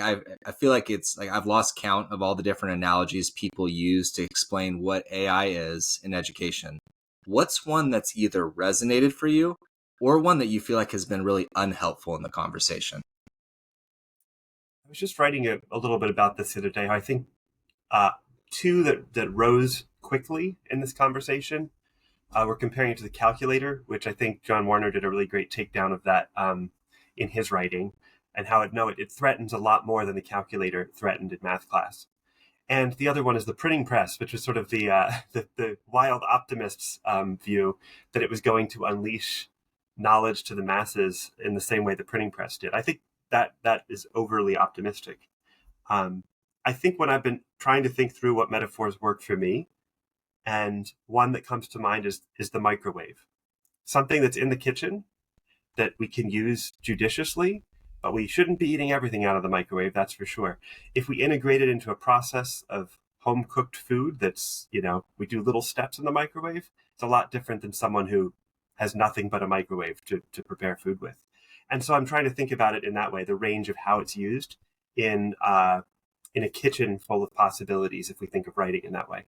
I feel like it's like I've lost count of all the different analogies people use to explain what AI is in education. What's one that's either resonated for you or one that you feel like has been really unhelpful in the conversation? I was just writing a little bit about this the other day. I think uh, two that rose quickly in this conversation. We're comparing it to the calculator, which I think John Warner did a really great takedown of that in his writing, and how it threatens a lot more than the calculator threatened in math class. And the other one is the printing press, which was sort of the wild optimists' view that it was going to unleash knowledge to the masses in the same way the printing press did. I think that is overly optimistic. Um, I think when I've been trying to think through what metaphors work for me, and one that comes to mind is the microwave, something that's in the kitchen that we can use judiciously, but we shouldn't be eating everything out of the microwave, that's for sure. If we integrate it into a process of home cooked food that's, we do little steps in the microwave, it's a lot different than someone who has nothing but a microwave to prepare food with. And so I'm trying to think about it in that way, the range of how it's used in a kitchen full of possibilities, if we think of writing in that way.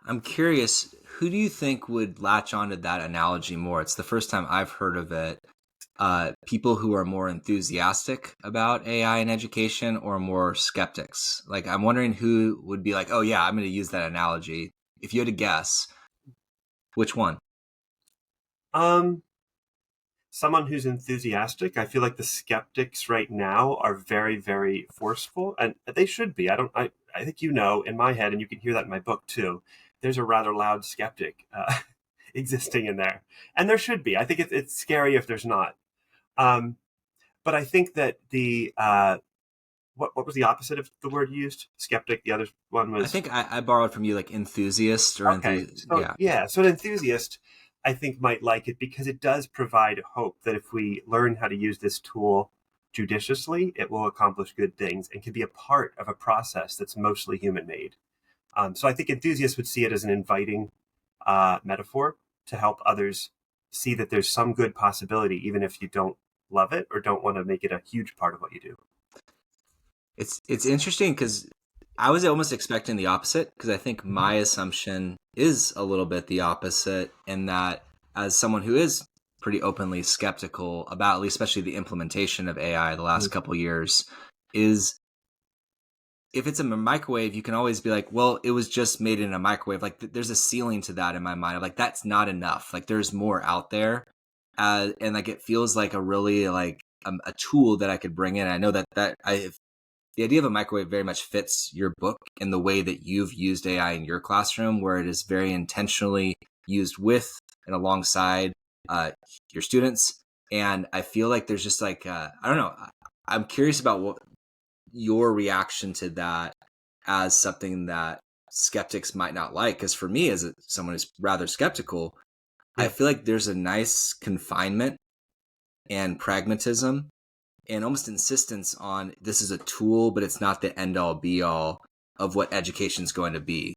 I'm curious, who do you think would latch onto that analogy more? It's the first time I've heard of it. People who are more enthusiastic about AI in education or more skeptics? Like, I'm wondering who would be like, oh, yeah, I'm going to use that analogy. If you had to guess, which one? Um, Someone who's enthusiastic. I feel like the skeptics right now are very, very forceful, and they should be. I think in my head, and you can hear that in my book too. There's a rather loud skeptic existing in there, and there should be. I think it's scary if there's not. Um, but I think that the what was the opposite of the word used? Skeptic. The other one I was think I borrowed from you like enthusiast or okay. So yeah. yeah, so an enthusiast I think might like it because it does provide hope that if we learn how to use this tool judiciously, it will accomplish good things and can be a part of a process that's mostly human made. So I think enthusiasts would see it as an inviting metaphor to help others see that there's some good possibility, even if you don't love it or don't want to make it a huge part of what you do. It's interesting because I was almost expecting the opposite because I think my assumption is a little bit the opposite in that as someone who is pretty openly skeptical about at least especially the implementation of AI the last couple years is if it's a microwave, you can always be like, well, it was just made in a microwave. Like there's a ceiling to that in my mind. Like that's not enough. Like there's more out there. And like it feels like a really like a tool that I could bring in. I know that the idea of a microwave very much fits your book in the way that you've used AI in your classroom, where it is very intentionally used with and alongside your students. And I feel like there's just like, I don't know, I'm curious about what your reaction to that as something that skeptics might not like. Because for me, as someone who's rather skeptical, I Yeah. feel like there's a nice confinement and pragmatism and almost insistence on this is a tool, but it's not the end all be all of what education is going to be.